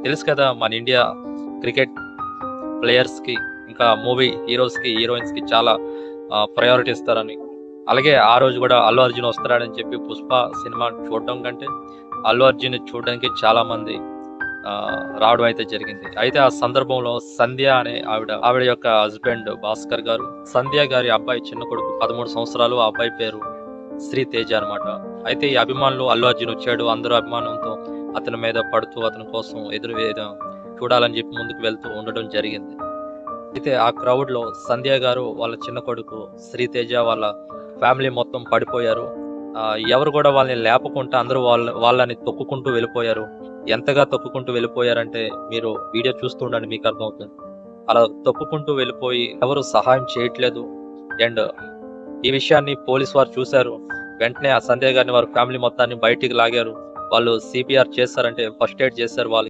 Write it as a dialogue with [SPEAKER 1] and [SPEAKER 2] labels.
[SPEAKER 1] తెలుసు కదా మన ఇండియా క్రికెట్ ప్లేయర్స్‌కి, ఇంకా మూవీ హీరోస్‌కి, హీరోయిన్స్‌కి చాలా ప్రయారిటీ ఇస్తారని. అలాగే ఆ రోజు గూడా 'అల్లు అర్జున్' వస్తున్నాడని చెప్పి 'పుష్ప' సినిమా చూడడం కంటే 'అల్లు అర్జున్‌ని' చూడడానికి చాలామంది రావడం అయితే జరిగింది. అయితే ఆ సందర్భంలో సంధ్య అనే ఆవిడ యొక్క హస్బెండ్ భాస్కర్ గారు, సంధ్య గారి అబ్బాయి చిన్న కొడుకు 13 సంవత్సరాలు. ఆ అబ్బాయి పేరు శ్రీ తేజ అన్నమాట. అయితే ఈ అభిమానులు 'అల్లు అర్జున్' వచ్చాడు, అందరూ అభిమానంతో అతని మీద పడుతూ అతని కోసం చూడాలని చెప్పి ముందుకు వెళ్తూ ఉండడం జరిగింది. అయితే ఆ క్రౌడ్‌లో సంధ్య గారు, వాళ్ళ చిన్న కొడుకు శ్రీతేజ వాళ్ళ ఫ్యామిలీ మొత్తం పడిపోయారు. ఎవరు గూడా వాళ్ళని లేపకుంటా అందరూ వాళ్ళని తొక్కుకుంటూ వెళ్ళిపోయారు. ఎంతగా తొక్కుకుంటూ వెళ్ళిపోయారంటే మీరు వీడియో చూస్తూ ఉండండి, మీకు అర్థమవుతుంది. అలా తొక్కుకుంటూ వెళ్ళిపోయి ఎవరు సహాయం చేయట్లేదు. అండ్ ఈ విషయాన్ని పోలీసు వారు చూసారు. వెంటనే ఆ సంధ్య గారిని వారి ఫ్యామిలీ మొత్తాన్ని బయటికి లాగారు. వాళ్ళు సీపీఆర్ చేశారంటే ఫస్ట్ ఎయిడ్ చేశారు వాళ్ళకి.